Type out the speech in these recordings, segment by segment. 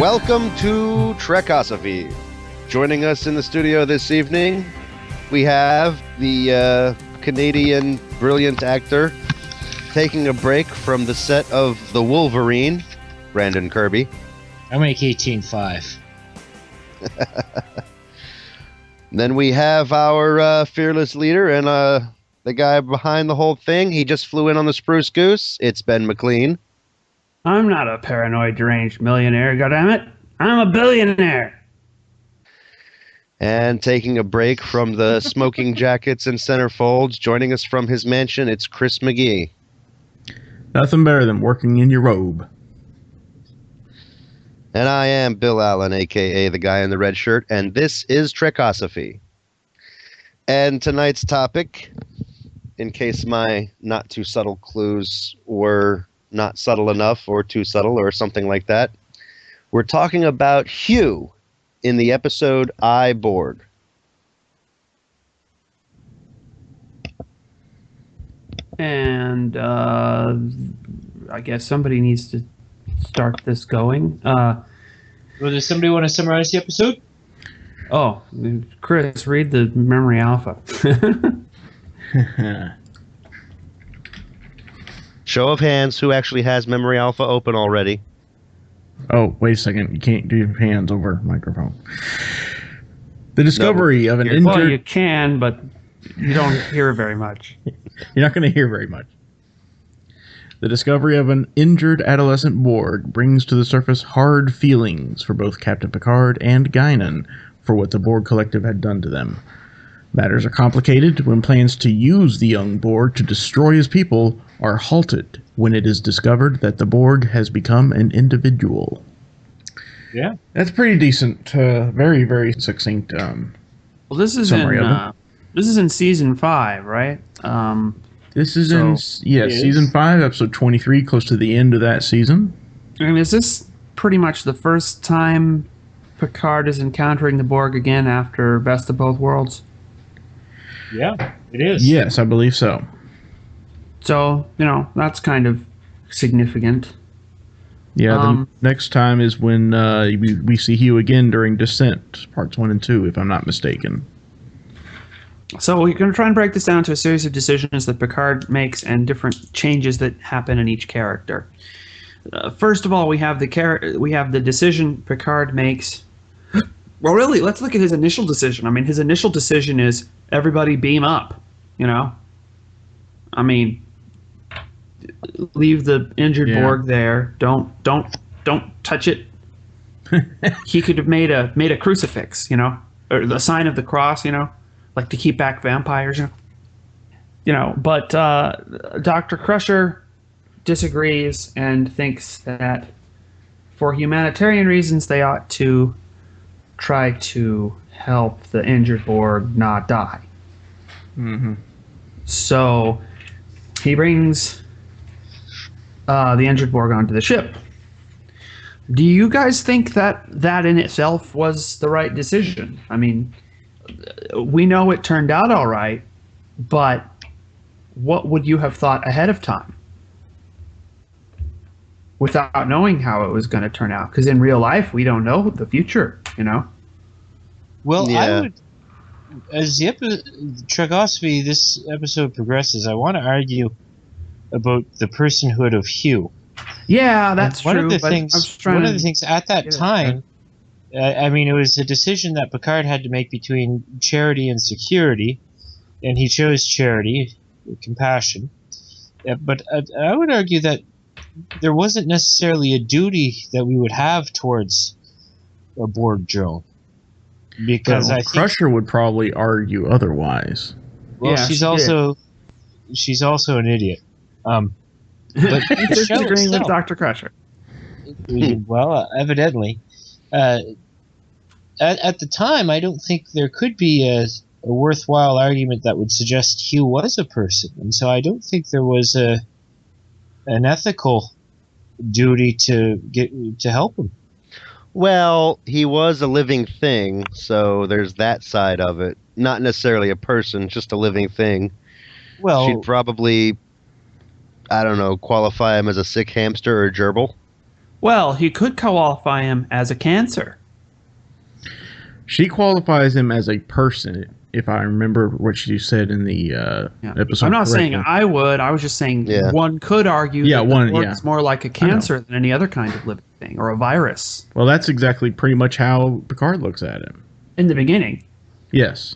Welcome to Trekosophy. Joining us in the studio this evening, we have the Canadian brilliant actor taking a break from the set of The Wolverine, Brandon Kirby. I make 18.5. Then we have our fearless leader and the guy behind the whole thing. He just flew in on the Spruce Goose. It's Ben McLean. I'm not a paranoid, deranged millionaire, goddammit. I'm a billionaire. And taking a break from the smoking jackets and centerfolds, joining us from his mansion, it's Chris McGee. Nothing better than working in your robe. And I am Bill Allen, a.k.a. the guy in the red shirt, and this is Trekosophy. And tonight's topic, in case my not too subtle clues were not subtle enough or too subtle or something like that, we're talking about Hugh in the episode I, Borg. And I guess somebody needs to start this going. Well, does somebody want to summarize the episode? Oh, Chris, read the memory alpha. Show of hands, who actually has Memory Alpha open already? Oh, wait a second. You can't do your hands over microphone. The discovery of an injured... Well, you can, but you don't hear very much. You're not going to hear very much. The discovery of an injured adolescent Borg brings to the surface hard feelings for both Captain Picard and Guinan for what the Borg Collective had done to them. Matters are complicated when plans to use the young Borg to destroy his people are halted when it is discovered that the Borg has become an individual. Yeah. That's pretty decent. Very, very succinct Well, this is summary of it. This is in season 5, right? This is season 5, episode 23, close to the end of that season. I mean, is this pretty much the first time Picard is encountering the Borg again after Best of Both Worlds? Yeah, it is. Yes, I believe so. So, that's kind of significant. Yeah, the next time is when we see Hugh again during Descent, parts 1 and 2, if I'm not mistaken. So we're going to try and break this down to a series of decisions that Picard makes and different changes that happen in each character. First of all, we have the decision Picard makes. Well, really, let's look at his initial decision. I mean, his initial decision is everybody beam up. I mean, leave the injured Borg there. Don't touch it. He could have made a crucifix, or the sign of the cross, like to keep back vampires, But Dr. Crusher disagrees and thinks that for humanitarian reasons they ought to try to help the injured Borg not die. Mm-hmm. So he brings the injured Borg onto the ship. Do you guys think that in itself was the right decision? I mean, we know it turned out all right, but what would you have thought ahead of time without knowing how it was going to turn out? Because in real life, we don't know the future, Well, Yeah. I would, as the Trekosophy, this episode progresses, I want to argue about the personhood of Hugh. Yeah, that's one true. Of the one of the things at that time, I mean, it was a decision that Picard had to make between charity and security, and he chose charity, compassion. But I would argue that there wasn't necessarily a duty that we would have towards a Borg drone. Because I think Crusher would probably argue otherwise. Well, Yeah, she's also an idiot. But the show Disagreeing with itself, Dr. Crusher. well, evidently, at the time, I don't think there could be a worthwhile argument that would suggest Hugh was a person, and so I don't think there was an ethical duty to help him. Well, he was a living thing, so there's that side of it. Not necessarily a person, just a living thing. Well, She'd probably, I don't know, qualify him as a sick hamster or a gerbil. Well, he could qualify him as a cancer. She qualifies him as a person, if I remember what she said in the episode. I'm not saying correctly. I would. I was just saying one could argue Yeah, that one- the Borg yeah. is more like a cancer than any other kind of living thing, or a virus. Well, that's exactly pretty much how Picard looks at him. In the beginning. Yes.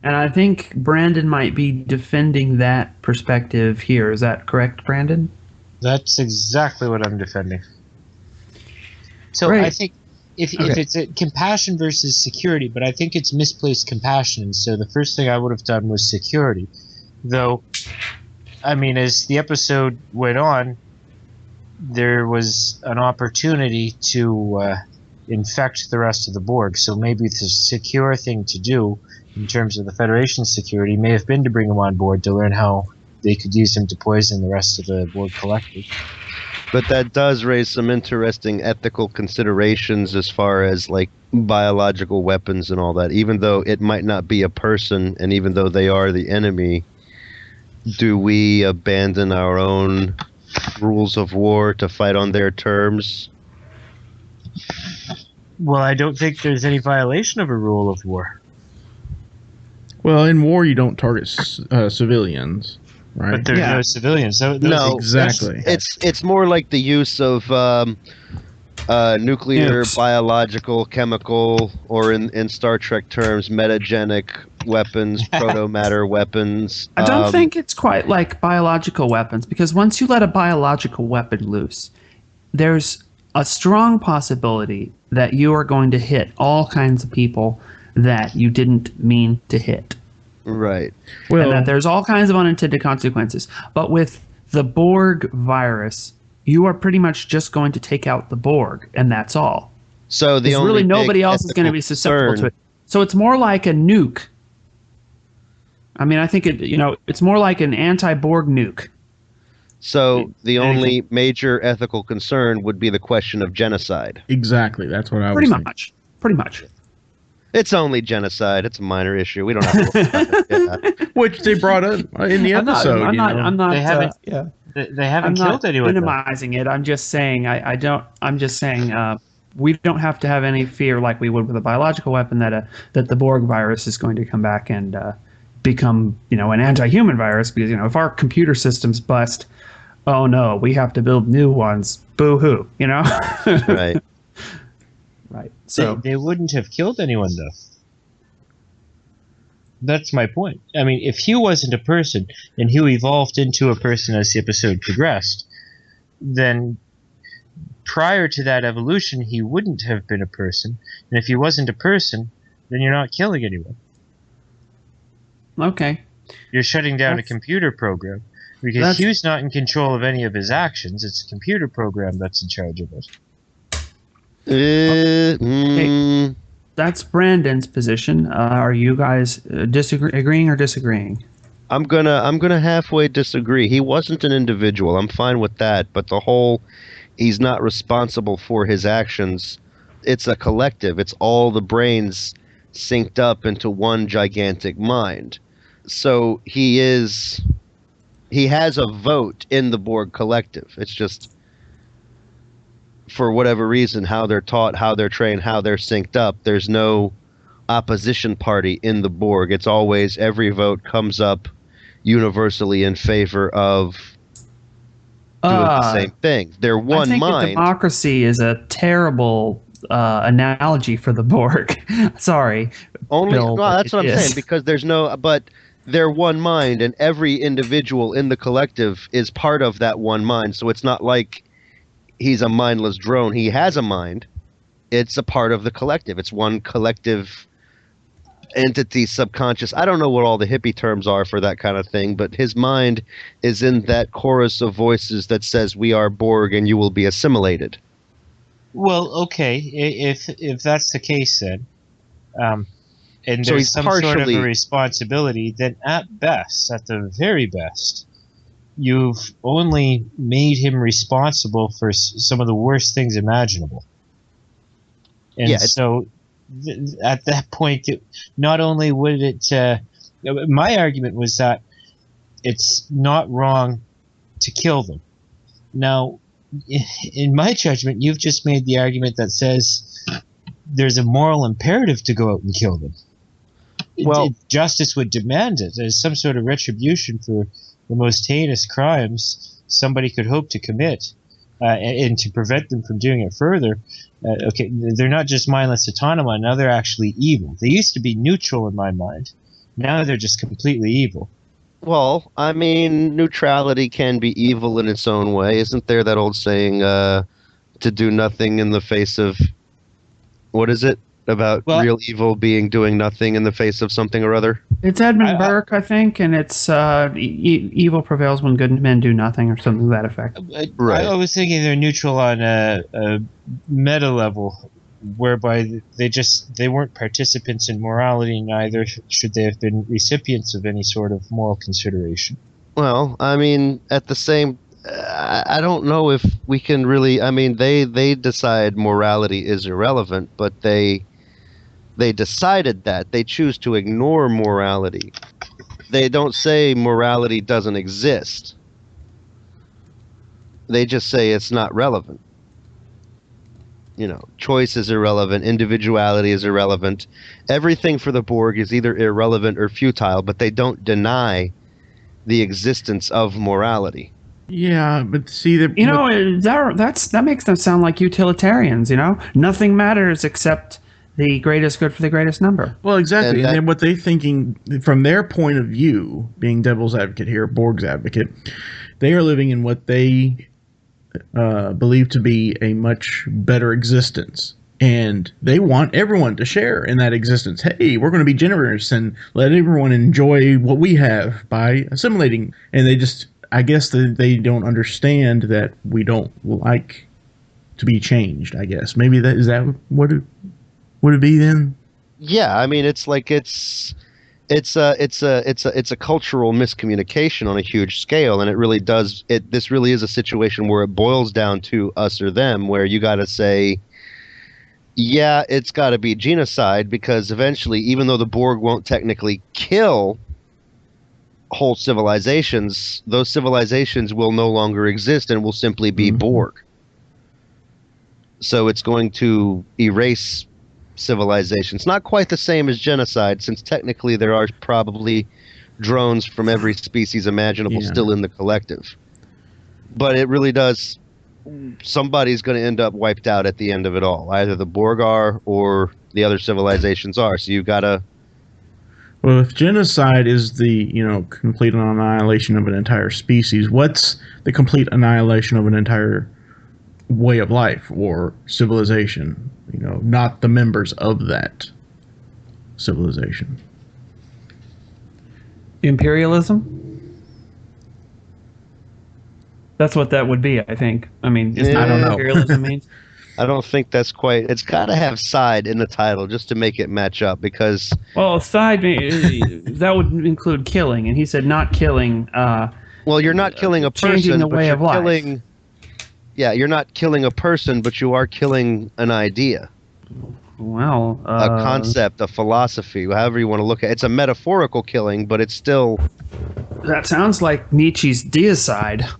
And I think Brandon might be defending that perspective here. Is that correct, Brandon? That's exactly what I'm defending. So Right. I think if it's a compassion versus security, but I think it's misplaced compassion. So the first thing I would have done was security. Though, I mean, as the episode went on, there was an opportunity to infect the rest of the Borg. So maybe the secure thing to do in terms of the Federation's security may have been to bring him on board to learn how they could use him to poison the rest of the Borg collective. But that does raise some interesting ethical considerations as far as like biological weapons and all that. Even though it might not be a person, and even though they are the enemy, do we abandon our own rules of war to fight on their terms? Well, I don't think there's any violation of a rule of war. Well, in war, you don't target civilians, right? But there's no civilians. So No, exactly. It's more like the use of nuclear, Nukes. biological, chemical, or in Star Trek terms, metagenic weapons, proto-matter weapons. I don't think it's quite like biological weapons, because once you let a biological weapon loose, there's a strong possibility that you are going to hit all kinds of people that you didn't mean to hit. Right. And Well, that there's all kinds of unintended consequences. But with the Borg virus, you are pretty much just going to take out the Borg, and that's all. So the There's only really nobody big else is going to be ethical susceptible concern- to it. So it's more like a nuke. I mean, I think it's more like an anti-Borg nuke. So the Anything. only major ethical concern would be the question of genocide. exactly. That's what I was Pretty thinking. much. Pretty much. It's only genocide. It's a minor issue. We don't have to worry about it. Yeah. Which they brought up in the episode. I'm not. They haven't- yeah. They I'm haven't not killed anyone. though. minimizing it. I'm just saying. I'm just saying. We don't have to have any fear like we would with a biological weapon that the Borg virus is going to come back and become an anti-human virus, because if our computer systems bust, oh no, we have to build new ones. Boo hoo. Right. Right. So They wouldn't have killed anyone, though. That's my point. I mean, if Hugh wasn't a person, and Hugh evolved into a person as the episode progressed, then prior to that evolution, he wouldn't have been a person. And if he wasn't a person, then you're not killing anyone. okay. You're shutting down a That's- computer program. Because That's- Hugh's not in control of any of his actions. It's a computer program that's in charge of it. That's Brandon's position. Are you guys agreeing or disagreeing? I'm gonna halfway disagree. He wasn't an individual. I'm fine with that, but the whole he's not responsible for his actions. It's a collective. It's all the brains synced up into one gigantic mind. So he has a vote in the Borg collective. It's just for whatever reason how they're taught, how they're trained, how they're synced up. There's no opposition party in the Borg. It's always every vote comes up universally in favor of doing the same thing. They're one I think mind. democracy is a terrible analogy for the Borg. Sorry. Only Bill, well, but that's what it I'm is. saying, because there's no but they're one mind, and every individual in the collective is part of that one mind. So it's not like he's a mindless drone. He has a mind. It's a part of the collective. It's one collective entity, subconscious. I don't know what all the hippie terms are for that kind of thing, but his mind is in that chorus of voices that says we are Borg and you will be assimilated. Well, okay, if that's the case, then, and So there's he's some sort of partially- a responsibility, then at best, at the very best, you've only made him responsible for some of the worst things imaginable. And Yeah, so, at that point, not only would it, my argument was that it's not wrong to kill them. Now, in my judgment, you've just made the argument that says there's a moral imperative to go out and kill them. Well, Justice would demand it. There's some sort of retribution for the most heinous crimes somebody could hope to commit, and to prevent them from doing it further. Okay, they're not just mindless autonoma, now they're actually evil. They used to be neutral in my mind. Now they're just completely evil. well, I mean, neutrality can be evil in its own way. Isn't there that old saying, to do nothing in the face of, what is it? About real evil being doing nothing in the face of something or other? It's Edmund Burke, I think, and it's evil prevails when good men do nothing, or something to that effect. Right. I was thinking they're neutral on a meta level, whereby they weren't participants in morality, neither should they have been recipients of any sort of moral consideration. Well, I mean, at the same, I don't know if we can really. I mean, they decide morality is irrelevant, but they decided that. They choose to ignore morality. They don't say morality doesn't exist. They just say it's not relevant. You know, choice is irrelevant, individuality is irrelevant. Everything for the Borg is either irrelevant or futile, but they don't deny the existence of morality. Yeah, but see, that makes them sound like utilitarians. Nothing matters except the greatest good for the greatest number. Well, exactly. And then what they're thinking, from their point of view, being devil's advocate here, Borg's advocate, they are living in what they believe to be a much better existence. And they want everyone to share in that existence. Hey, we're going to be generous and let everyone enjoy what we have by assimilating. And I guess they don't understand that we don't like to be changed, I guess. Maybe is that what it would it be then? Yeah, I mean, it's like it's a cultural miscommunication on a huge scale, and it really does. This really is a situation where it boils down to us or them, where you got to say, yeah, it's got to be genocide, because eventually, even though the Borg won't technically kill whole civilizations, those civilizations will no longer exist and will simply be Borg. So it's going to erase civilizations. Not quite the same as genocide, since technically there are probably drones from every species imaginable still in the collective. But it really does. Somebody's going to end up wiped out at the end of it all. Either the Borg are or the other civilizations are. So you've got to. Well, if genocide is the complete annihilation of an entire species, what's the complete annihilation of an entire way of life or civilization? Not the members of that civilization. Imperialism? That's what that would be, I think. I mean, isn't that what imperialism means? I don't think that's quite. It's got to have side in the title just to make it match up, because. Well, side, that would include killing, and he said not killing. Well, you're not killing a person, changing the but way you're of life. killing. Yeah, you're not killing a person, but you are killing an idea. Well, a concept, a philosophy, however you want to look at it. It's a metaphorical killing, but it's still. That sounds like Nietzsche's deicide.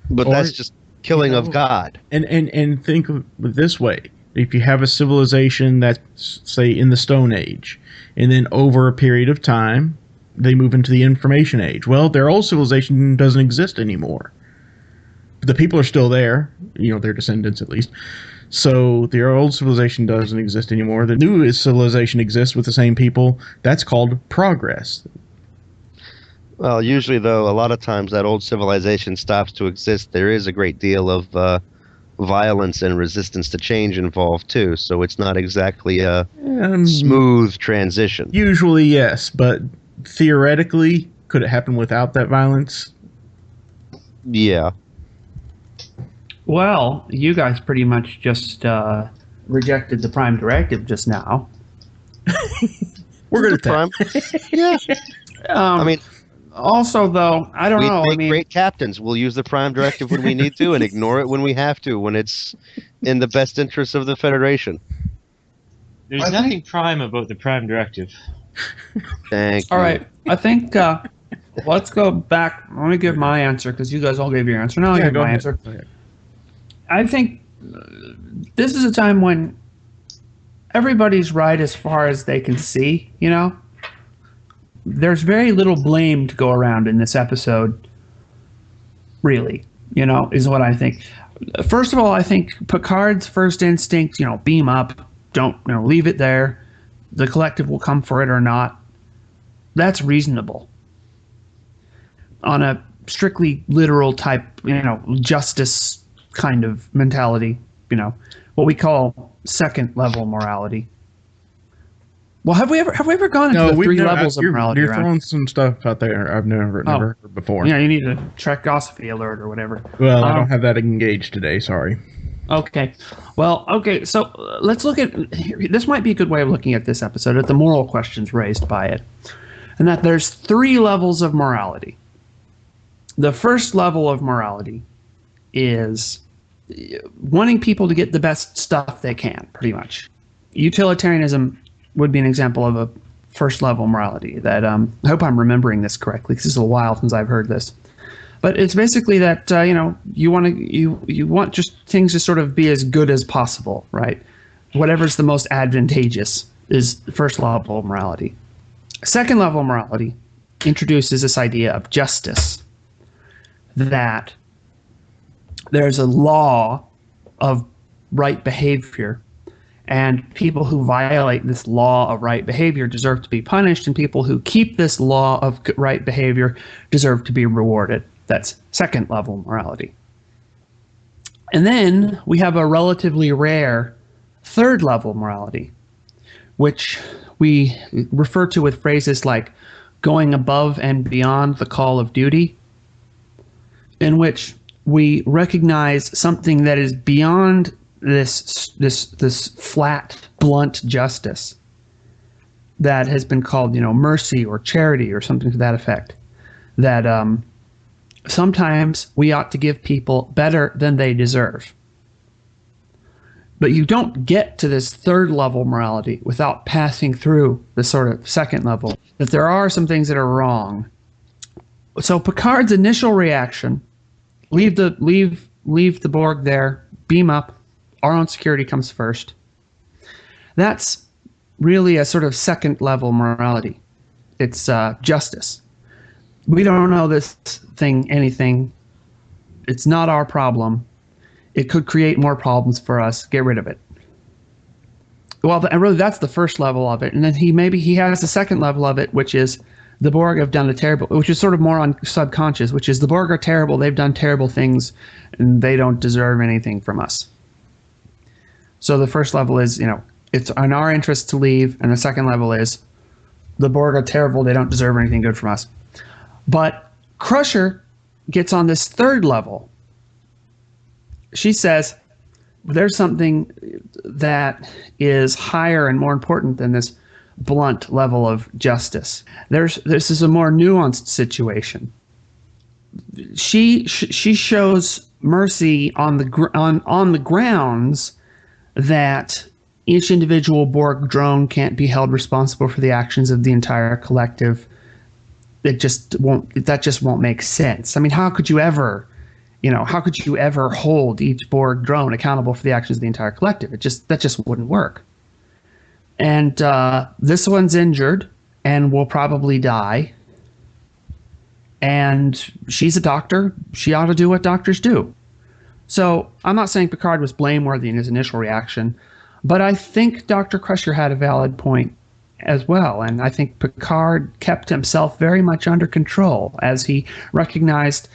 But that's just killing of God. And think of it this way. If you have a civilization that's, say, in the Stone Age, and then over a period of time, they move into the Information Age. Well, their old civilization doesn't exist anymore. The people are still there, their descendants at least. So their old civilization doesn't exist anymore. The new civilization exists with the same people. That's called progress. Well, usually, though, a lot of times that old civilization stops to exist. There is a great deal of violence and resistance to change involved, too. So it's not exactly a smooth transition. Usually, yes. But theoretically, could it happen without that violence? Yeah. Well, you guys pretty much just rejected the Prime Directive just now. We're good at Prime. Yeah. I mean, also, though, I don't know. We make great captains. We'll use the Prime Directive when we need to and ignore it when we have to, when it's in the best interest of the Federation. There's nothing prime about the Prime Directive. Thank you. All right. I think Let's go back. Let me give my answer because you guys all gave your answer. Now I'll give my answer. I think this is a time when everybody's right as far as they can see, you know? There's very little blame to go around in this episode, really, you know, is what I think. First of all, I think Picard's first instinct, you know, beam up, don't, you know, leave it there. The collective will come for it or not. That's reasonable. On a strictly literal type, you know, justice kind of mentality, you know, what we call second level morality. Well, have we ever gone into the three levels of morality? You're throwing some stuff out there I've never heard before. Yeah, you need a Trekosophy alert or whatever. Well, I don't have that engaged today. Sorry. Okay. Well, okay. So let's look at this. Might be a good way of looking at this episode at the moral questions raised by it, and that there's 3 levels of morality. The first level of morality is wanting people to get the best stuff they can, pretty much. Utilitarianism would be an example of a first level morality that I hope I'm remembering this correctly because this is a while since I've heard this. But it's basically that you know, you want just things to sort of be as good as possible, right? Whatever's the most advantageous is the first level of morality. Second level morality introduces this idea of justice, that there's a law of right behavior, and people who violate this law of right behavior deserve to be punished, and people who keep this law of right behavior deserve to be rewarded. That's second level morality. And then we have a relatively rare third level morality, which we refer to with phrases like going above and beyond the call of duty, in which we recognize something that is beyond this flat, blunt justice that has been called, you know, mercy or charity or something to that effect. That sometimes we ought to give people better than they deserve. But you don't get to this third level morality without passing through the sort of second level, that there are some things that are wrong. So Picard's initial reaction, leave the Borg there, beam up, our own security comes first. That's really a sort of second level morality. It's justice. We don't know this thing anything. It's not our problem. It could create more problems for us. Get rid of it. Well, and really that's the first level of it. And then he has the second level of it, which is the Borg have done a terrible, which is sort of more on subconscious, which is the Borg are terrible. They've done terrible things and they don't deserve anything from us. So the first level is, you know, it's in our interest to leave. And the second level is the Borg are terrible. They don't deserve anything good from us. But Crusher gets on this third level. She says, there's something that is higher and more important than this blunt level of justice. This is a more nuanced situation. She shows mercy on the grounds that each individual Borg drone can't be held responsible for the actions of the entire collective. That just won't make sense. I mean, how could you ever hold each Borg drone accountable for the actions of the entire collective? That just wouldn't work. And this one's injured and will probably die. And she's a doctor. She ought to do what doctors do. So I'm not saying Picard was blameworthy in his initial reaction, but I think Dr. Crusher had a valid point as well. And I think Picard kept himself very much under control as he recognized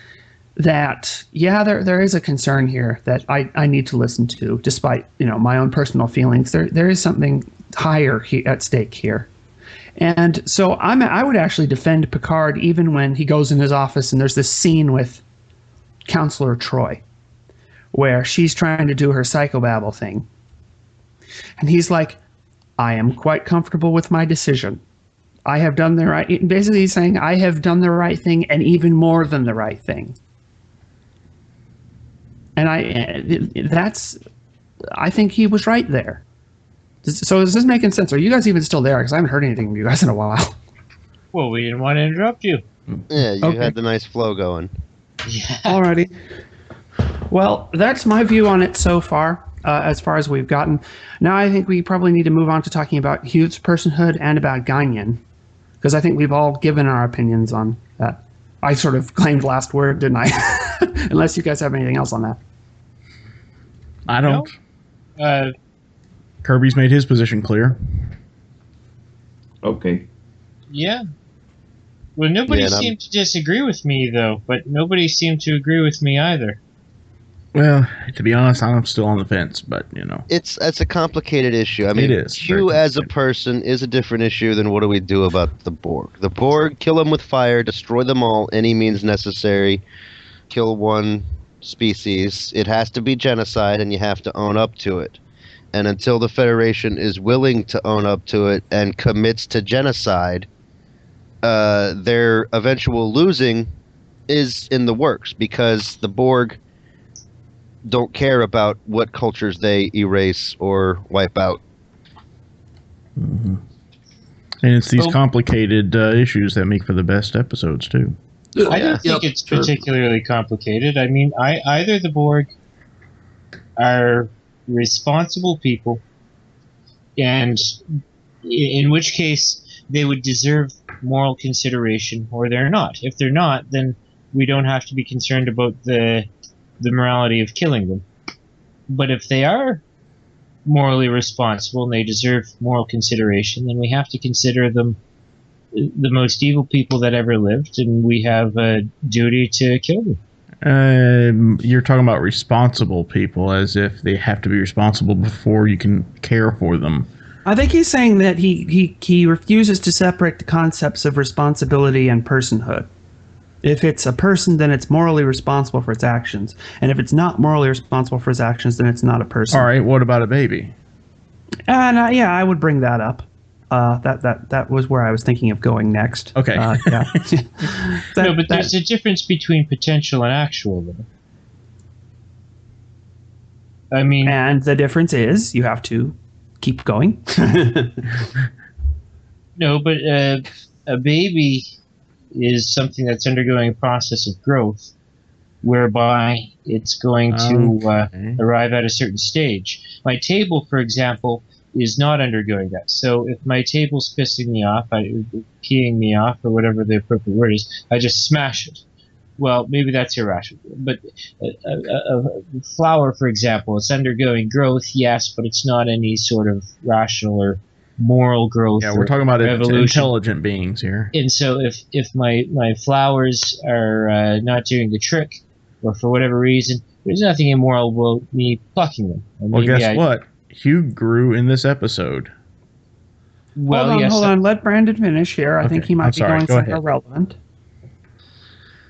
that, yeah, there is a concern here that I need to listen to, despite, you know, my own personal feelings. There is something higher at stake here. And so I would actually defend Picard even when he goes in his office and there's this scene with Counselor Troy where she's trying to do her psychobabble thing. And he's like, I am quite comfortable with my decision. I have done the right, basically he's saying, I have done the right thing and even more than the right thing. And I think he was right there. So is this making sense? Are you guys even still there? Because I haven't heard anything from you guys in a while. Well, we didn't want to interrupt you. Yeah, you Okay. had the nice flow going. Yeah. Alrighty. Well, that's my view on it so far as we've gotten. Now I think we probably need to move on to talking about Hugh's personhood and about Ganyan, because I think we've all given our opinions on that. I sort of claimed last word, didn't I? Unless you guys have anything else on that. I don't. Uh, Kirby's made his position clear. Okay. yeah. Well, nobody Yeah, and seemed to disagree with me, though, but nobody seemed to agree with me either. Well, to be honest, I'm still on the fence, but It's a complicated issue. I mean, is very Hugh as a complicated. person is a different issue than what do we do about the Borg. The Borg, kill them with fire, destroy them all, any means necessary, kill one species. It has to be genocide, and you have to own up to it. And until the Federation is willing to own up to it and commits to genocide, their eventual losing is in the works, because the Borg don't care about what cultures they erase or wipe out. And it's these Well- complicated issues that make for the best episodes, too. I don't think it's particularly complicated. I mean, either the Borg are responsible people, and in which case they would deserve moral consideration, or they're not. If they're not, then we don't have to be concerned about the morality of killing them. But if they are morally responsible and they deserve moral consideration, then we have to consider them the most evil people that ever lived, and we have a duty to kill them. You're talking about responsible people as if they have to be responsible before you can care for them. I think he's saying that he refuses to separate the concepts of responsibility and personhood. If it's a person, then it's morally responsible for its actions. And if it's not morally responsible for its actions, then it's not a person. All right, what about a baby? And yeah, I would bring that up. That was where I was thinking of going next. Okay. Yeah. No, but there's a difference between potential and actual, though. I mean, And the difference is you have to keep going. no, but a baby is something that's undergoing a process of growth, whereby it's going to Okay. arrive at a certain stage. My table, for example, is not undergoing that. So if my table's pissing me off, peeing me off, or whatever the appropriate word is, I just smash it. Well, maybe that's irrational. But a flower, for example, it's undergoing growth, yes, but it's not any sort of rational or moral growth. Yeah, we're talking about evolution. intelligent beings here. And so if my flowers are not doing the trick, or for whatever reason, there's nothing immoral about me plucking them. Or Well, maybe guess what? Hugh grew in this episode. Well, hold on. Let Brandon finish here. I think Okay, he might I'm be sorry, going go somewhere ahead. relevant.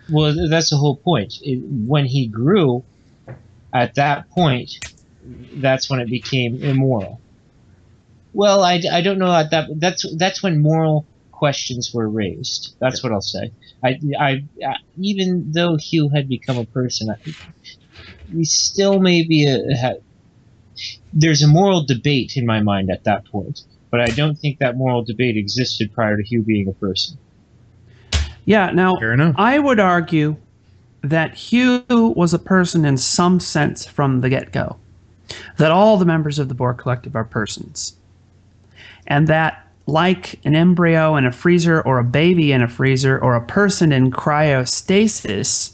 Well, that's the whole point. When he grew, at that point, that's when it became immoral. Well, I don't know that's when moral questions were raised. That's what I'll say. I even though Hugh had become a person, we still maybe there's a moral debate in my mind at that point. But I don't think that moral debate existed prior to Hugh being a person. Yeah, now, Fair enough. I would argue that Hugh was a person in some sense from the get-go. That all the members of the Borg Collective are persons. And that, like an embryo in a freezer, or a baby in a freezer, or a person in cryostasis,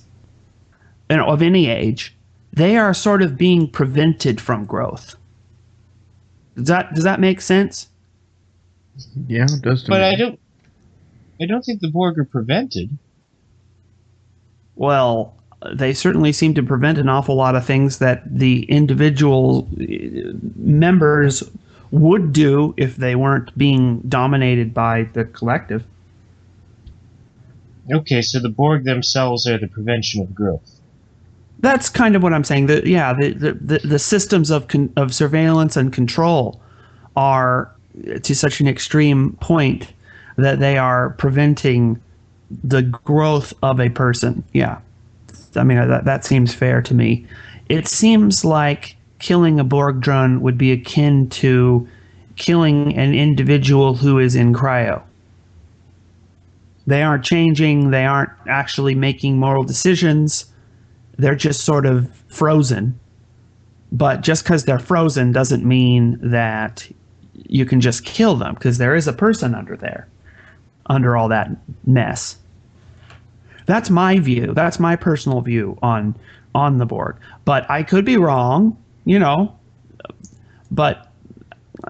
of any age, they are sort of being prevented from growth. Does that make sense? Yeah, it does. To But me. I don't think the Borg are prevented. Well, they certainly seem to prevent an awful lot of things that the individual members would do if they weren't being dominated by the collective. Okay, so the Borg themselves are the prevention of growth. That's kind of what I'm saying. The systems of surveillance and control are to such an extreme point that they are preventing the growth of a person. Yeah. I mean, that seems fair to me. It seems like killing a Borg drone would be akin to killing an individual who is in cryo. They aren't changing. They aren't actually making moral decisions. They're just sort of frozen. But just because they're frozen doesn't mean that you can just kill them, because there is a person under there, under all that mess. That's my view. That's my personal view on the Borg. But I could be wrong, but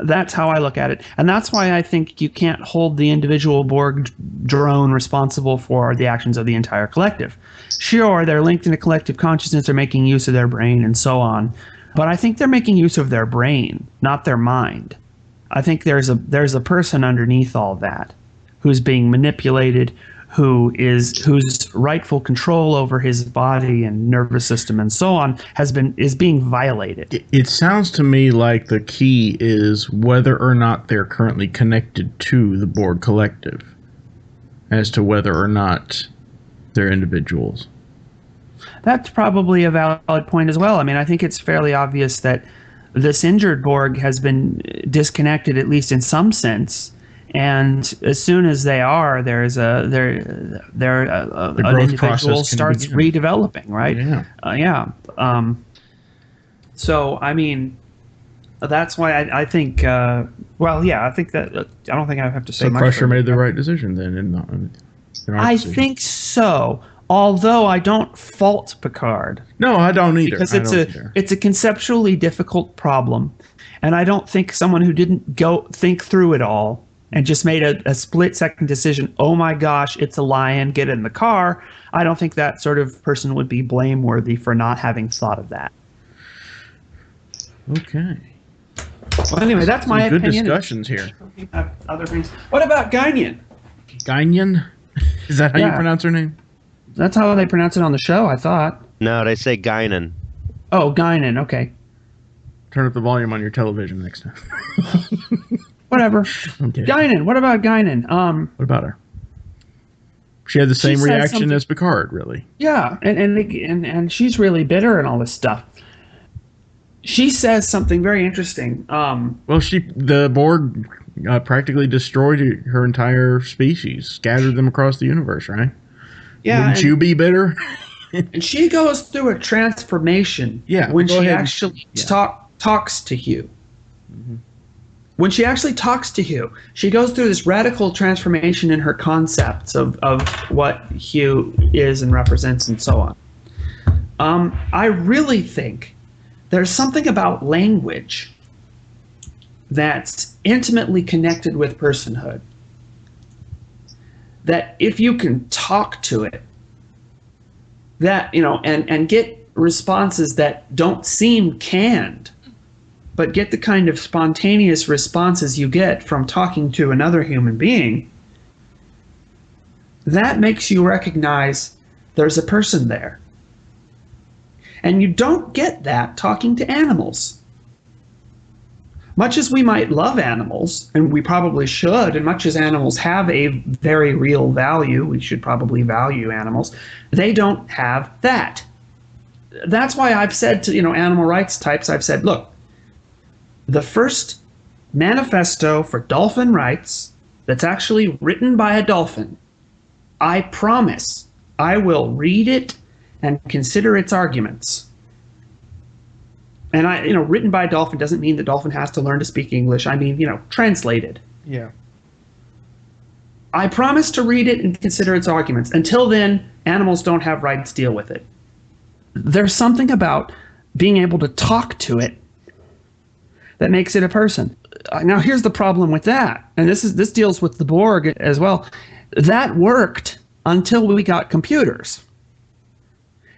that's how I look at it. And that's why I think you can't hold the individual Borg drone responsible for the actions of the entire collective. Sure, they're linked in a collective consciousness, they're making use of their brain and so on. But I think they're making use of their brain, not their mind. I think there's a person underneath all that who's being manipulated, whose rightful control over his body and nervous system and so on is being violated. It sounds to me like the key is whether or not they're currently connected to the Borg collective, as to whether or not they're individuals. That's probably a valid point as well. I mean, I think it's fairly obvious that this injured Borg has been disconnected, at least in some sense. And as soon as they are, an individual starts redeveloping, right? Yeah. So, I mean, that's why I think. I think that I don't think I have to say. So much. Crusher made the right decision then, I think so. Although I don't fault Picard. No, I don't either. Because it's a conceptually difficult problem, and I don't think someone who didn't go think through it all and just made a split-second decision, oh my gosh, it's a lion, get in the car, I don't think that sort of person would be blameworthy for not having thought of that. Okay. Well, anyway, that's my good opinion. Discussions here. Other things. What about Guinan? Guinan? Is that how you pronounce her name? That's how they pronounce it on the show, I thought. No, they say Guinan. Oh, Guinan, okay. Turn up the volume on your television next time. Whatever. Okay. Guinan, what about Guinan? What about her? She had the same reaction as Picard, really. Yeah, and she's really bitter and all this stuff. She says something very interesting. Well, the Borg practically destroyed her entire species, scattered them across the universe, right? Yeah. Wouldn't you be bitter? And she goes through a transformation when she actually talks to Hugh. Mm-hmm. When she actually talks to Hugh, she goes through this radical transformation in her concepts of what Hugh is and represents and so on. I really think there's something about language that's intimately connected with personhood. That if you can talk to it, that, and get responses that don't seem canned, but get the kind of spontaneous responses you get from talking to another human being, that makes you recognize there's a person there. And you don't get that talking to animals. Much as we might love animals, and we probably should, and much as animals have a very real value, we should probably value animals, they don't have that. That's why I've said to, animal rights types, I've said, look, the first manifesto for dolphin rights that's actually written by a dolphin, I promise I will read it and consider its arguments. And written by a dolphin doesn't mean the dolphin has to learn to speak English. I mean, translated. Yeah. I promise to read it and consider its arguments. Until then, animals don't have rights to deal with it. There's something about being able to talk to it that makes it a person. Now, here's the problem with that, and this deals with the Borg as well. That worked until we got computers.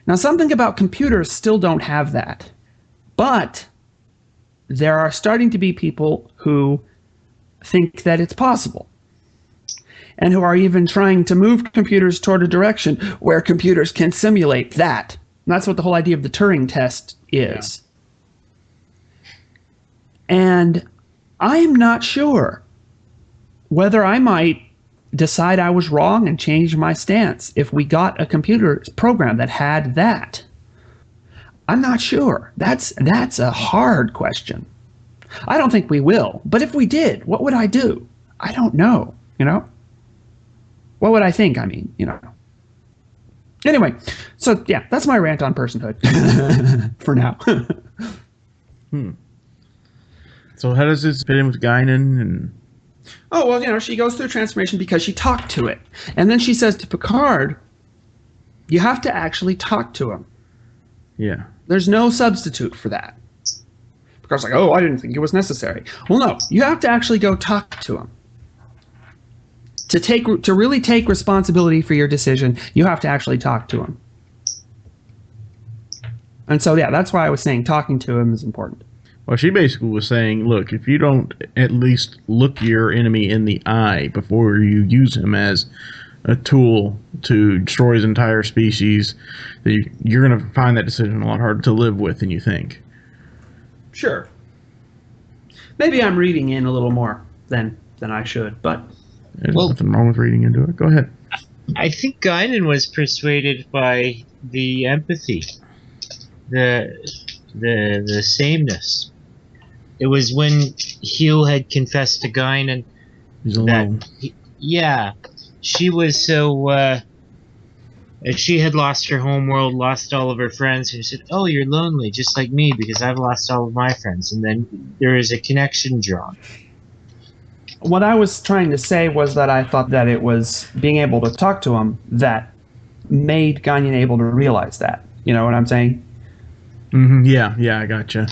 Now, something about computers still don't have that. But there are starting to be people who think that it's possible, and who are even trying to move computers toward a direction where computers can simulate that. And that's what the whole idea of the Turing test is. Yeah. And I'm not sure whether I might decide I was wrong and change my stance if we got a computer program that had that. I'm not sure. That's a hard question. I don't think we will. But if we did, what would I do? I don't know. what would I think? I mean, Anyway, so yeah, that's my rant on personhood for now. So how does this fit in with Guinan? And Oh, well, she goes through transformation because she talked to it. And then she says to Picard, you have to actually talk to him. yeah, There's no substitute for that. Picard's like, oh, I didn't think it was necessary. Well, no, you have to actually go talk to him. To really take responsibility for your decision, you have to actually talk to him. And so, yeah, that's why I was saying talking to him is important. well, she basically was saying, look, if you don't at least look your enemy in the eye before you use him as a tool to destroy his entire species, you're going to find that decision a lot harder to live with than you think. Sure. Maybe I'm reading in a little more than I should, but... There's nothing wrong with reading into it. Go ahead. I think Guinan was persuaded by the empathy, the sameness. It was when Hugh had confessed to Guinan He's alone. she was so. She had lost her homeworld, lost all of her friends. Who said, "Oh, you're lonely, just like me, because I've lost all of my friends." And then there is a connection drawn. What I was trying to say was that I thought that it was being able to talk to him that made Guinan able to realize that. You know what I'm saying? Mm-hmm. Yeah, I gotcha.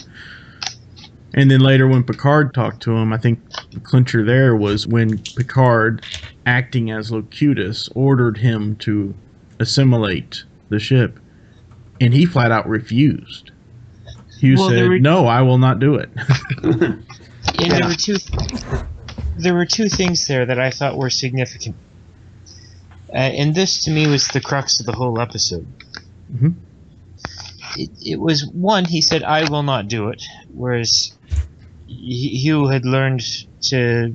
And then later when Picard talked to him, I think the clincher there was when Picard, acting as Locutus, ordered him to assimilate the ship, and he flat out refused. Hugh said, "No, I will not do it." And there were two things there that I thought were significant. And this, to me, was the crux of the whole episode. Mm-hmm. It was, one, he said, "I will not do it," whereas Hugh had learned to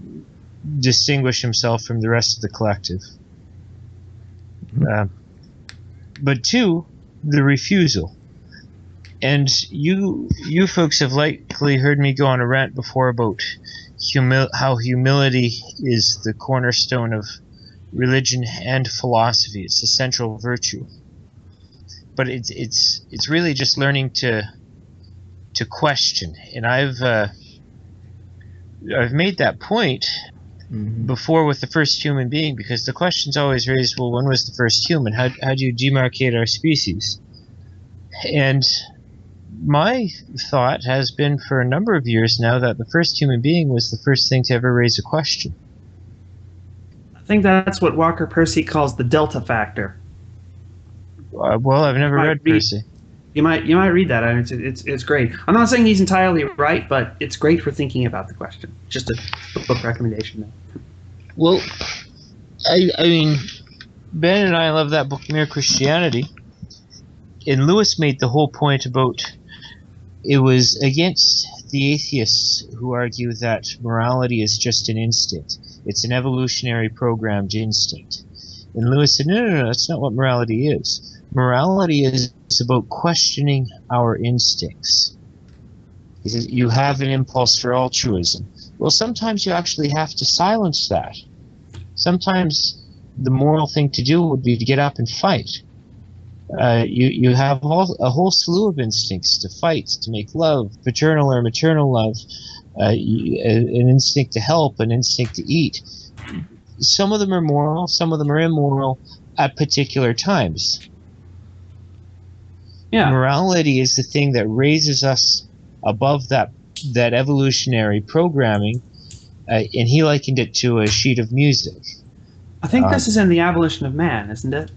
distinguish himself from the rest of the collective. Mm-hmm. But two, the refusal. And you folks have likely heard me go on a rant before about how humility is the cornerstone of religion and philosophy. It's the central virtue. But it's really just learning to question. And I've made that point before with the first human being, because the question's always raised, well, when was the first human? How do you demarcate our species? And my thought has been for a number of years now that the first human being was the first thing to ever raise a question. I think that's what Walker Percy calls the Delta factor. Well, I've never read Percy. You might read that. I mean, it's great. I'm not saying he's entirely right, but it's great for thinking about the question. Just a book recommendation there. Well, I mean, Ben and I love that book, Mere Christianity. And Lewis made the whole point about it was against the atheists who argue that morality is just an instinct. It's an evolutionary programmed instinct. And Lewis said, no, that's not what morality is. Morality is about questioning our instincts. He says, you have an impulse for altruism. Well, sometimes you actually have to silence that. Sometimes the moral thing to do would be to get up and fight. You have a whole slew of instincts to fight, to make love, paternal or maternal love, an instinct to help, an instinct to eat. Some of them are moral, some of them are immoral at particular times. Yeah. Morality is the thing that raises us above that evolutionary programming, and he likened it to a sheet of music. I think this is in The Abolition of Man, isn't it?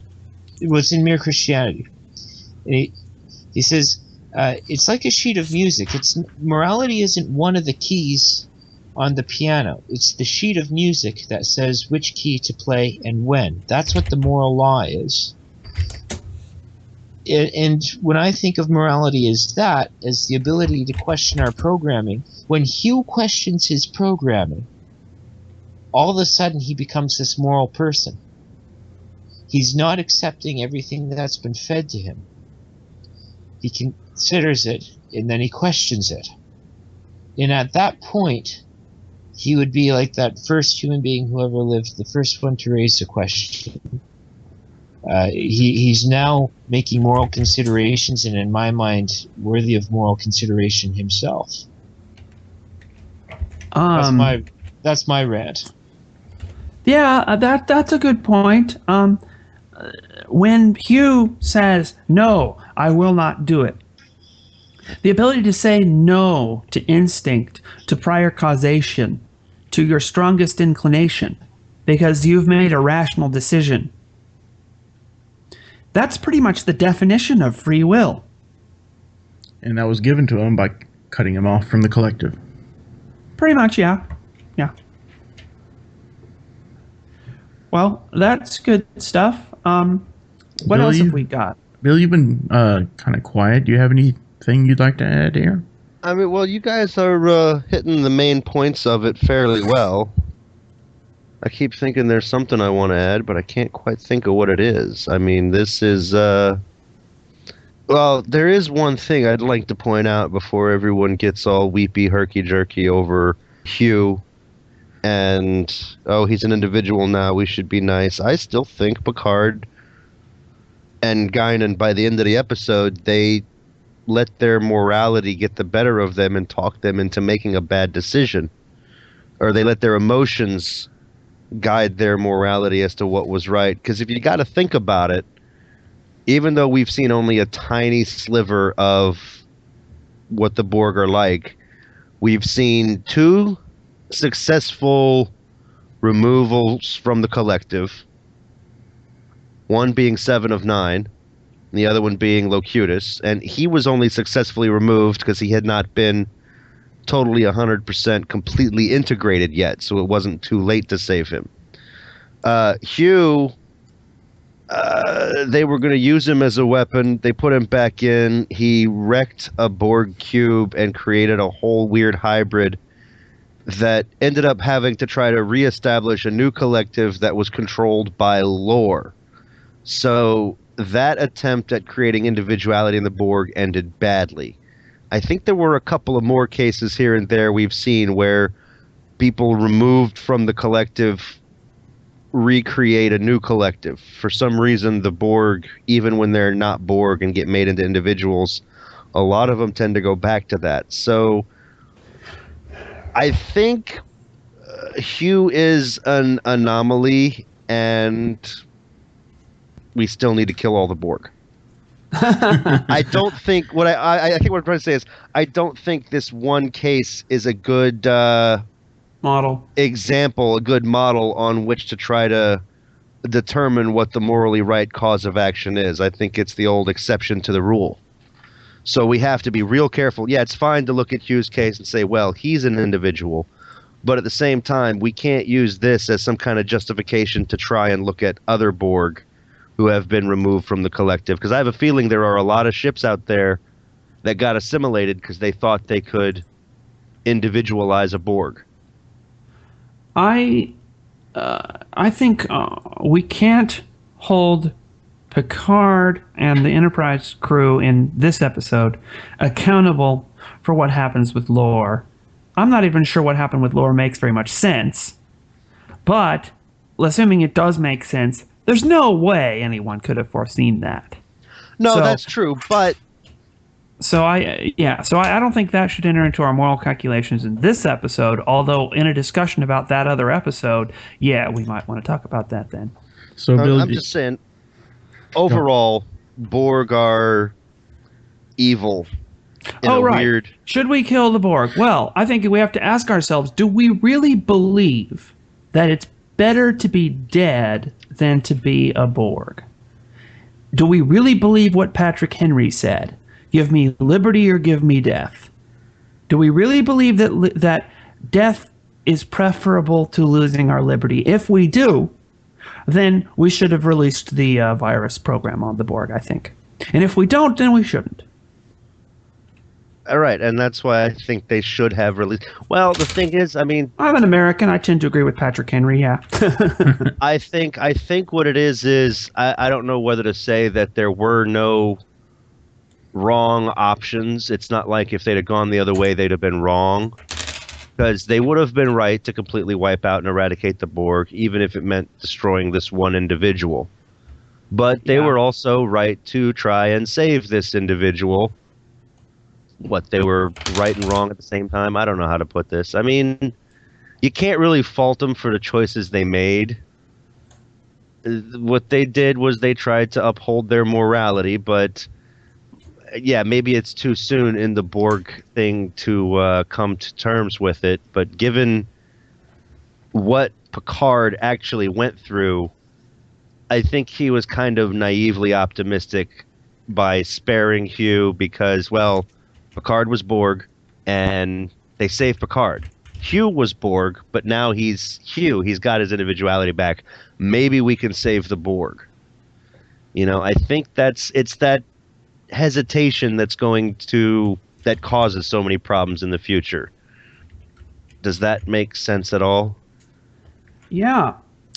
It was in Mere Christianity. And he says, it's like a sheet of music. Morality isn't one of the keys on the piano. It's the sheet of music that says which key to play and when. That's what the moral law is. And when I think of morality as the ability to question our programming, when Hugh questions his programming, all of a sudden he becomes this moral person. He's not accepting everything that's been fed to him. He considers it, and then he questions it. And at that point, he would be like that first human being who ever lived, the first one to raise a question. He's now making moral considerations, and in my mind, worthy of moral consideration himself. That's my rant. Yeah, that's a good point. When Hugh says, "No, I will not do it," the ability to say no to instinct, to prior causation, to your strongest inclination, because you've made a rational decision, that's pretty much the definition of free will. And that was given to him by cutting him off from the collective. Pretty much, yeah. Yeah. Well, that's good stuff. What Bill, else have we got? Bill, you've been kind of quiet. Do you have anything you'd like to add here? I mean, well, you guys are hitting the main points of it fairly well. I keep thinking there's something I want to add, but I can't quite think of what it is. I mean, this is... Well, there is one thing I'd like to point out before everyone gets all weepy, herky-jerky over Hugh and, oh, he's an individual now, we should be nice. I still think Picard and Guinan, by the end of the episode, they let their morality get the better of them and talk them into making a bad decision. Or they let their emotions guide their morality as to what was right. Because if you got to think about it, even though we've seen only a tiny sliver of what the Borg are like, we've seen 2 successful removals from the collective. One being 7 of 9, and the other one being Locutus. And he was only successfully removed because he had not been totally 100% completely integrated yet, so it wasn't too late to save him. Hugh... they were going to use him as a weapon. They put him back in. He wrecked a Borg cube and created a whole weird hybrid that ended up having to try to reestablish a new collective that was controlled by lore. So that attempt at creating individuality in the Borg ended badly. I think there were a couple of more cases here and there we've seen where people removed from the collective recreate a new collective. For some reason, the Borg, even when they're not Borg and get made into individuals, a lot of them tend to go back to that. So I think Hugh is an anomaly, and we still need to kill all the Borg. I don't think I think what I'm trying to say is I don't think this one case is a good model example, a good model on which to try to determine what the morally right cause of action is. I think it's the old exception to the rule. So we have to be real careful. Yeah, it's fine to look at Hugh's case and say, well, he's an individual. But at the same time, we can't use this as some kind of justification to try and look at other Borg who have been removed from the collective. Because I have a feeling there are a lot of ships out there that got assimilated because they thought they could individualize a Borg. I think we can't hold Picard and the Enterprise crew in this episode accountable for what happens with lore. I'm not even sure what happened with lore makes very much sense. But, assuming it does make sense, there's no way anyone could have foreseen that. No, that's true, but... So I don't think that should enter into our moral calculations in this episode, although in a discussion about that other episode, yeah, we might want to talk about that then. So, Bill, I'm just saying, overall, Borg are evil in a weird... Should we kill the Borg? Well, I think we have to ask ourselves, do we really believe that it's better to be dead than to be a Borg? Do we really believe what Patrick Henry said? Give me liberty or give me death. Do we really believe that death is preferable to losing our liberty? If we do, then we should have released the virus program on the Borg, I think. And if we don't, then we shouldn't. All right, and that's why I think they should have released... Well, the thing is, I mean... I'm an American. I tend to agree with Patrick Henry, yeah. I think what it is I don't know whether to say that there were no wrong options. It's not like if they'd have gone the other way, they'd have been wrong. because they would have been right to completely wipe out and eradicate the Borg, even if it meant destroying this one individual. But they were also right to try and save this individual. What, they were right and wrong at the same time? I don't know how to put this. I mean, you can't really fault them for the choices they made. What they did was they tried to uphold their morality, but yeah, maybe it's too soon in the Borg thing to come to terms with it. But given what Picard actually went through, I think he was kind of naively optimistic by sparing Hugh because, well, Picard was Borg and they saved Picard. Hugh was Borg, but now he's Hugh. He's got his individuality back. Maybe we can save the Borg. You know, I think it's that hesitation that causes so many problems in the future. Does that make sense at all? Yeah.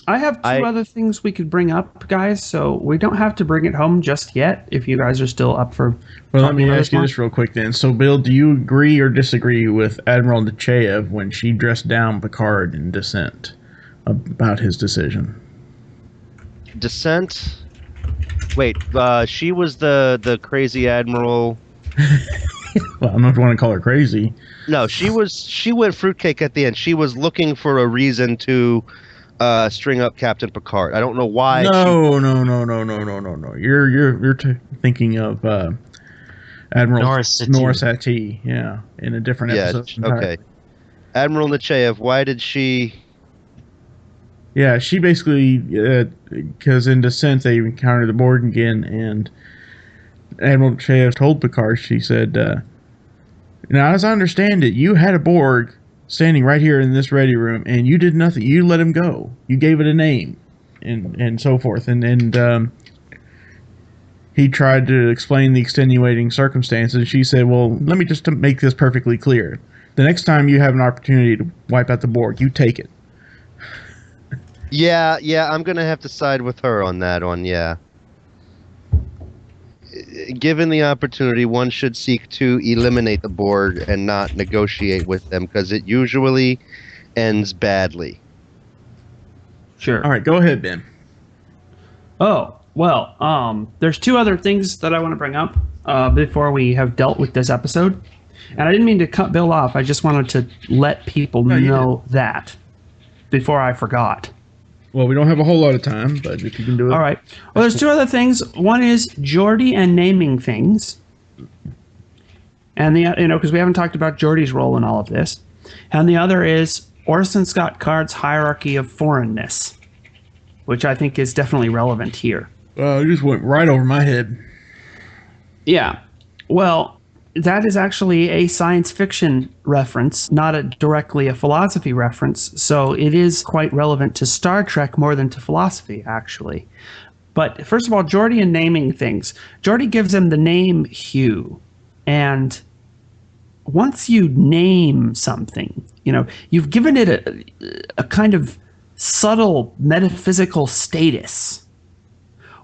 I have two other things we could bring up, guys, so we don't have to bring it home just yet if you guys are still up for... Well, let me ask you this real quick then. So, Bill, do you agree or disagree with Admiral Nechayev when she dressed down Picard in Descent about his decision? Descent? Wait, she was the crazy admiral. Well, I don't know if you want to call her crazy. No, she went fruitcake at the end. She was looking for a reason to string up Captain Picard. I don't know why. No. You're thinking of Admiral Norris Satie. Yeah, in a different episode. Okay. Admiral Nechayev. Why did she? Yeah, she basically, because in Descent they encountered the Borg again, and Admiral Nechayev told Picard, she said, now as I understand it, you had a Borg standing right here in this ready room, and you did nothing. You let him go. You gave it a name, and so forth. And he tried to explain the extenuating circumstances, and she said, well, let me just make this perfectly clear. The next time you have an opportunity to wipe out the Borg, you take it. Yeah, I'm going to have to side with her on that one, yeah. Given the opportunity, one should seek to eliminate the Borg and not negotiate with them, because it usually ends badly. Sure. All right, go ahead, Ben. Oh, well, there's two other things that I want to bring up before we have dealt with this episode. And I didn't mean to cut Bill off. I just wanted to let people know that before I forgot. Well, we don't have a whole lot of time, but if you can do it. All right. Well, there's two other things. One is Geordi and naming things. And because we haven't talked about Geordi's role in all of this. And the other is Orson Scott Card's hierarchy of foreignness, which I think is definitely relevant here. It just went right over my head. Yeah. Well, that is actually a science fiction reference, not directly a philosophy reference. So it is quite relevant to Star Trek more than to philosophy, actually. But first of all, Geordi and naming things. Geordi gives him the name Hugh. And once you name something, you've given it a kind of subtle metaphysical status.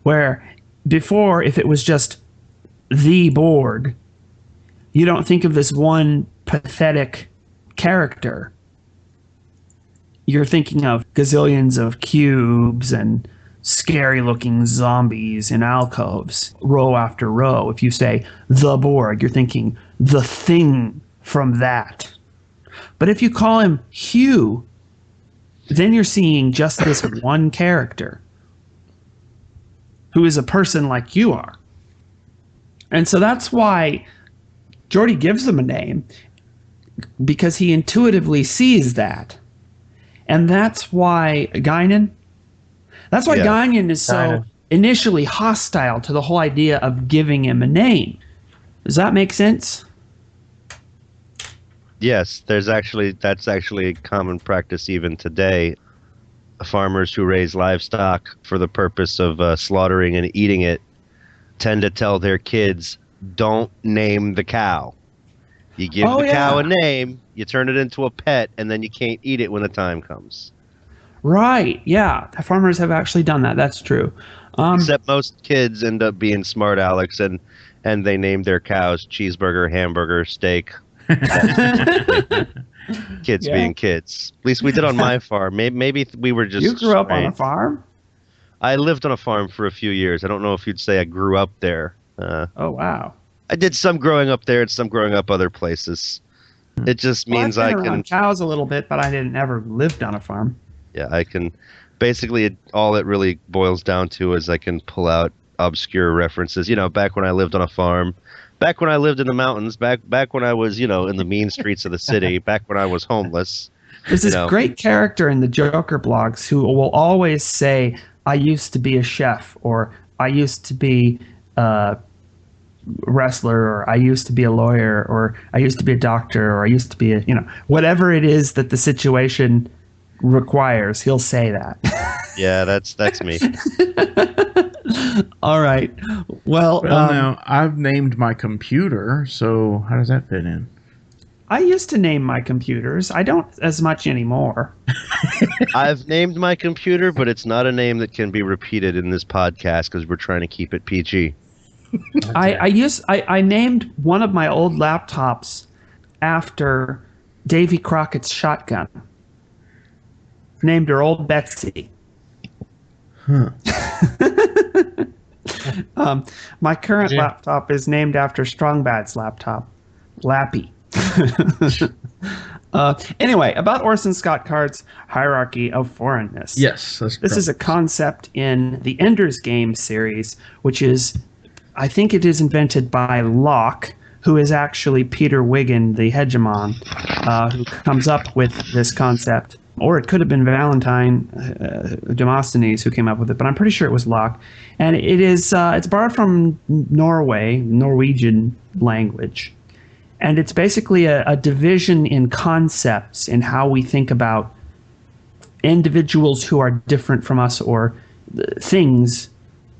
Where before, if it was just the Borg, you don't think of this one pathetic character. You're thinking of gazillions of cubes and scary-looking zombies in alcoves, row after row. If you say the Borg, you're thinking the thing from that. But if you call him Hugh, then you're seeing just this one character who is a person like you are. And so that's why Geordi gives him a name, because he intuitively sees that. And that's why Guinan is so initially hostile to the whole idea of giving him a name. Does that make sense? Yes, that's actually a common practice even today. Farmers who raise livestock for the purpose of slaughtering and eating it tend to tell their kids, don't name the cow. You give the cow a name, you turn it into a pet, and then you can't eat it when the time comes. Right, yeah. Farmers have actually done that. That's true. Except most kids end up being smart Alex, and they name their cows cheeseburger, hamburger, steak. Kids Yeah. being kids. At least we did on my farm. Maybe we were just. You grew up on a strange. farm? I lived on a farm for a few years. I don't know if you'd say I grew up there. Oh, wow. I did some growing up there and some growing up other places. It just means I've I been can. around cows a little bit, but I didn't ever lived on a farm. Yeah, I can. Basically, all it really boils down to is I can pull out obscure references. Back when I lived on a farm, back when I lived in the mountains, back when I was, in the mean streets of the city, back when I was homeless. There's this great character in the Joker blogs who will always say, I used to be a chef, or I used to be a wrestler, or I used to be a lawyer, or I used to be a doctor, or I used to be a, whatever it is that the situation requires, he'll say that. Yeah, that's me. All right. Well, Now I've named my computer, so how does that fit in? I used to name my computers. I don't as much anymore. I've named my computer, but it's not a name that can be repeated in this podcast because we're trying to keep it PG. I named one of my old laptops after Davy Crockett's shotgun. Named her Old Betsy. Huh. My current Yeah. laptop is named after Strongbad's laptop, Lappy. Anyway, about Orson Scott Card's hierarchy of foreignness. Yes, that's This is a concept in the Ender's Game series, which is, I think it is invented by Locke, who is actually Peter Wiggin, the hegemon, who comes up with this concept. Or it could have been Valentine Demosthenes who came up with it, but I'm pretty sure it was Locke. And it is it's borrowed from Norwegian language. And it's basically a division in concepts in how we think about individuals who are different from us, or things,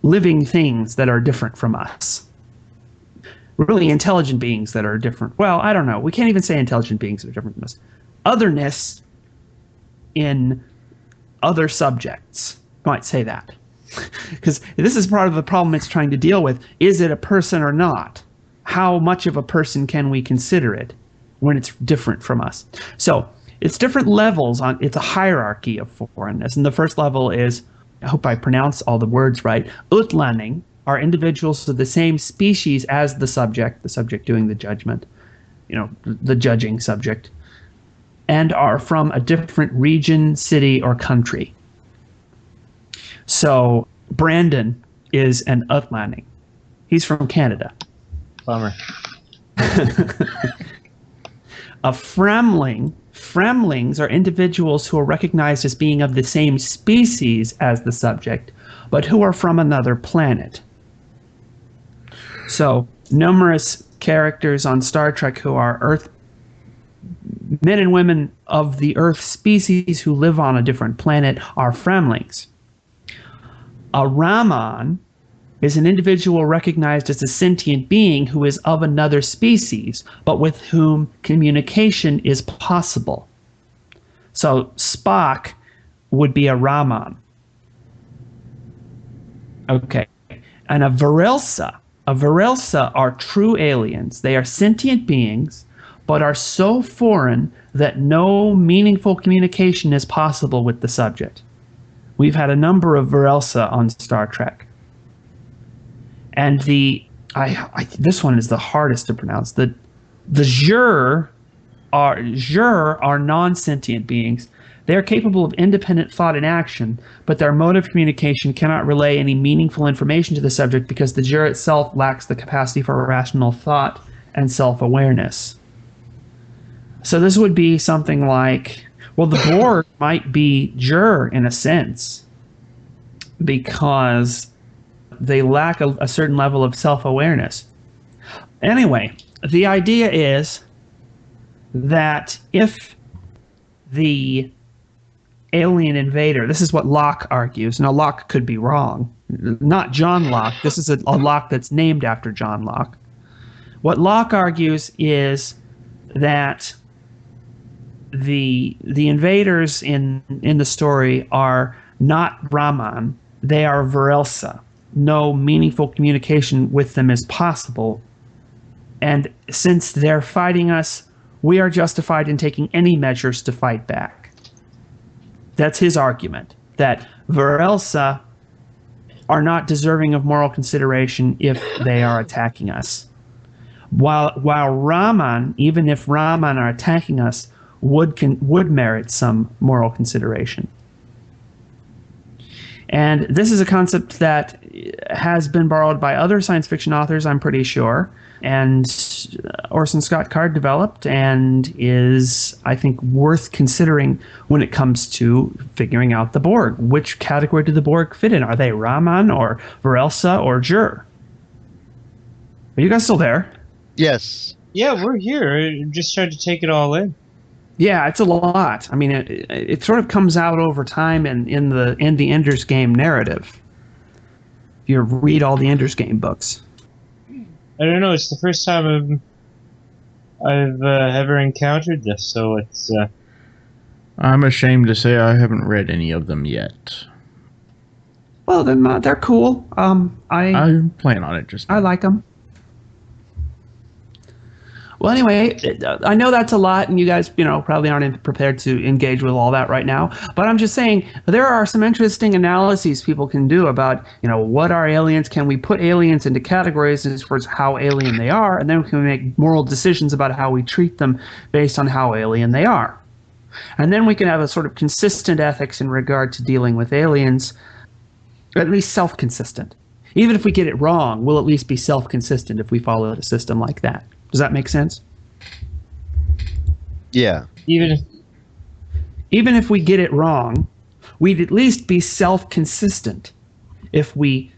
living things that are different from us. Really intelligent beings that are different. Well, I don't know. We can't even say intelligent beings that are different from us. Otherness in other subjects. You might say that. Because this is part of the problem it's trying to deal with. Is it a person or not? How much of a person can we consider it when it's different from us? So it's different levels it's a hierarchy of foreignness. And the first level is, I hope I pronounce all the words right, Utlanning are individuals of the same species as the subject doing the judgment, the judging subject, and are from a different region, city, or country. So Brandon is an Utlanning. He's from Canada. Bummer. A Fremling. Fremlings are individuals who are recognized as being of the same species as the subject, but who are from another planet. So, numerous characters on Star Trek who are Earth men and women of the Earth species who live on a different planet are Fremlings. A Raman is an individual recognized as a sentient being who is of another species, but with whom communication is possible. So Spock would be a Raman. Okay. And a Varelsa. A Varelsa are true aliens. They are sentient beings, but are so foreign that no meaningful communication is possible with the subject. We've had a number of Varelsa on Star Trek. And this one is the hardest to pronounce. The Zhur are non-sentient beings. They are capable of independent thought and action, but their mode of communication cannot relay any meaningful information to the subject because the Zhur itself lacks the capacity for rational thought and self-awareness. So this would be something like, well, the Borg might be Zhur in a sense, because they lack a certain level of self-awareness. Anyway, the idea is that if the alien invader, this is what Locke argues. Now, Locke could be wrong. Not John Locke. This is a Locke that's named after John Locke. What Locke argues is that the invaders in the story are not Raman. They are Varelsa. No meaningful communication with them is possible. And since they're fighting us we are justified in taking any measures to fight back. That's his argument, that Varelsa are not deserving of moral consideration if they are attacking us. While Raman, even if Raman are attacking us, would merit some moral consideration. And this is a concept that has been borrowed by other science fiction authors, I'm pretty sure, and Orson Scott Card developed, and is, I think, worth considering when it comes to figuring out the Borg. Which category do the Borg fit in? Are they Raman or Varelsa or Jur? Are you guys still there? Yes. Yeah, we're here. I'm just trying to take it all in. Yeah, it's a lot. I mean, it sort of comes out over time in the Ender's Game narrative. If you read all the Ender's Game books. I don't know. It's the first time I've ever encountered this, so it's. I'm ashamed to say I haven't read any of them yet. Well, they're cool. I plan on it. Just I like them. Well, anyway, I know that's a lot, and you guys, probably aren't prepared to engage with all that right now. But I'm just saying there are some interesting analyses people can do about, what are aliens? Can we put aliens into categories as far as how alien they are, and then we can make moral decisions about how we treat them based on how alien they are. And then we can have a sort of consistent ethics in regard to dealing with aliens, or at least self-consistent. Even if we get it wrong, we'll at least be self-consistent if we follow a system like that. Does that make sense? Yeah. Even if we get it wrong, we'd at least be self-consistent if we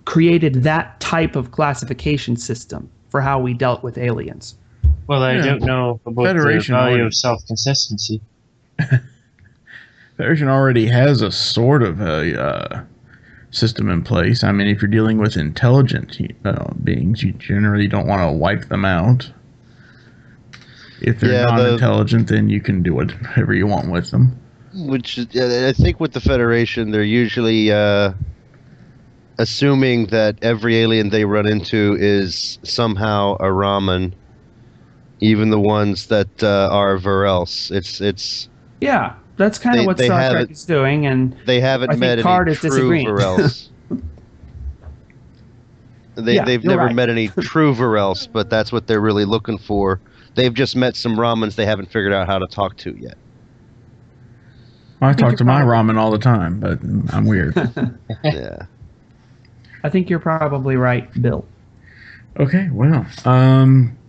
created that type of classification system for how we dealt with aliens. Well, I don't know about Federation the value already- of self-consistency. Federation already has a sort of a system in place. I mean, if you're dealing with intelligent beings, you generally don't want to wipe them out. If they're non-intelligent, then you can do whatever you want with them. Which I think with the Federation, they're usually assuming that every alien they run into is somehow a Raman, even the ones that are Varels. It's Yeah, that's kind of what Star Trek is doing, and they haven't I met think Card any is true disagreeing. Varels. They've you're never right. met any true Varels, but that's what they're really looking for. They've just met some Ramans they haven't figured out how to talk to yet. I talk you're to my probably- ramen all the time, but I'm weird. Yeah. I think you're probably right, Bill. Okay, well,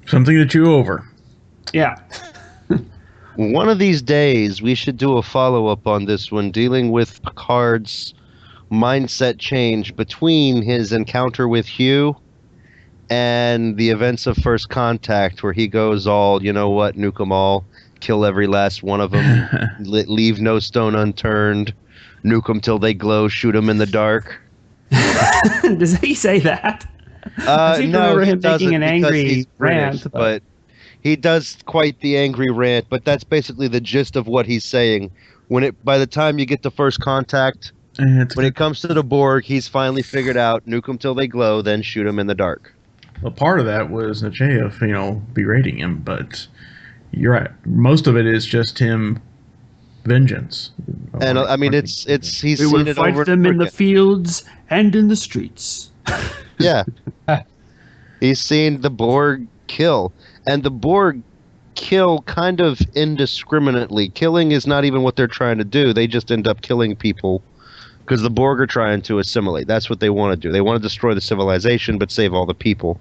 something to chew over. Yeah. One of these days, we should do a follow-up on this one, dealing with Picard's mindset change between his encounter with Hugh and the events of First Contact, where he goes all, you know what, nuke them all, kill every last one of them, leave no stone unturned, nuke them till they glow, shoot them in the dark. Does he say that? I seem to remember him making an angry rant, but he does quite the angry rant. But that's basically the gist of what he's saying. By the time you get to First Contact, when it comes to the Borg, he's finally figured out nuke them till they glow, then shoot them in the dark. Well, part of that was Nechayev, berating him, but you're right. Most of it is just him vengeance. And I mean, he's We seen will it fight over them and in over the again. fields and in the streets. Yeah. He's seen the Borg kill. And the Borg kill kind of indiscriminately. Killing is not even what they're trying to do. They just end up killing people because the Borg are trying to assimilate. That's what they want to do. They want to destroy the civilization but save all the people.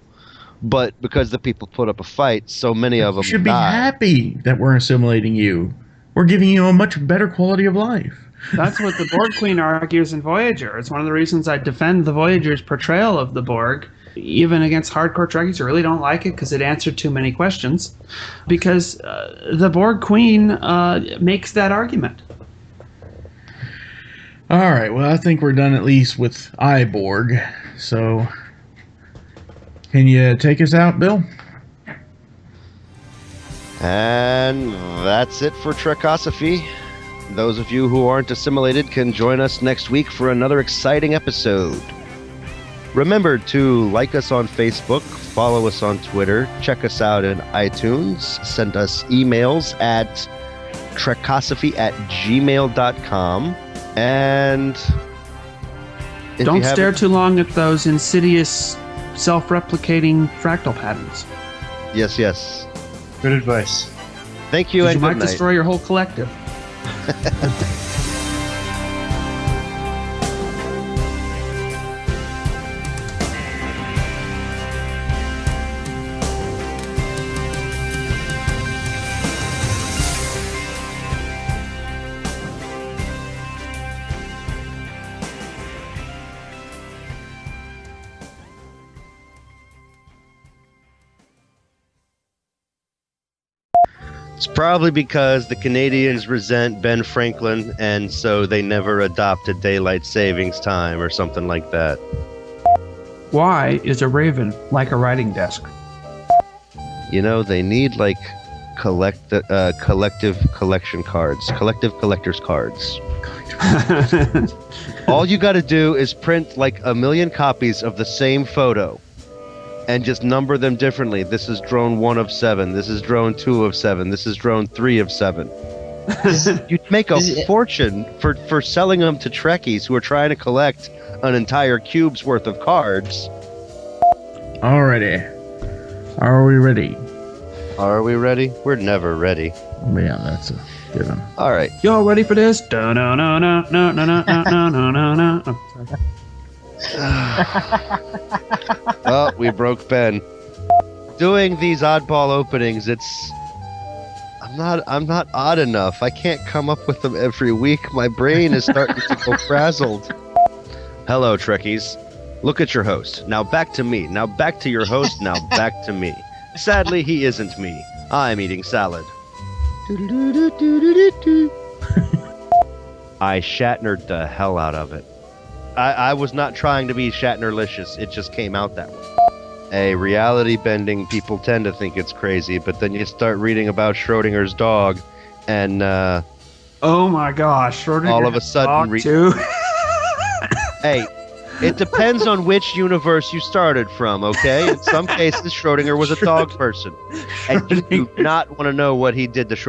But because the people put up a fight, so many of them You should be die. happy that we're assimilating you. We're giving you a much better quality of life. That's what the Borg Queen argues in Voyager. It's one of the reasons I defend the Voyager's portrayal of the Borg, even against hardcore Trekkies who really don't like it because it answered too many questions. Because the Borg Queen makes that argument. All right, well, I think we're done at least with iBorg. So, can you take us out, Bill? And that's it for Trekosophy. Those of you who aren't assimilated can join us next week for another exciting episode. Remember to like us on Facebook, follow us on Twitter, check us out in iTunes, send us emails at trekosophy@gmail.com, and don't stare too long at those insidious, self-replicating fractal patterns. Yes. Good advice. Thank you, and you good might night. destroy your whole collective. It's probably because the Canadians resent Ben Franklin, and so they never adopted daylight savings time or something like that. Why is a raven like a writing desk? You know, they need like collective collection cards, collective collectors cards. All you got to do is print like 1 million copies of the same photo and just number them differently. This is drone 1 of 7. This is drone 2 of 7. This is drone 3 of 7. You'd make a fortune for selling them to Trekkies who are trying to collect an entire cube's worth of cards. Alrighty. Are we ready? Are we ready? We're never ready. Yeah, that's a good one. All right. Y'all ready for this? No, no, no, no, no, no, no, no, no, no, no. Oh, we broke Ben. Doing these oddball openings, I'm not odd enough. I can't come up with them every week. My brain is starting to go frazzled. Hello, Trekkies. Look at your host. Now back to me. Now back to your host. Now back to me. Sadly, he isn't me. I'm eating salad. I Shatnered the hell out of it. I was not trying to be Shatnerlicious. It just came out that way. A reality bending, people tend to think it's crazy, but then you start reading about Schrodinger's dog, and oh my gosh, Schrodinger's all of a sudden, dog too. Hey, it depends on which universe you started from. Okay, in some cases, Schrodinger was a dog person, and you do not want to know what he did to Schrodinger.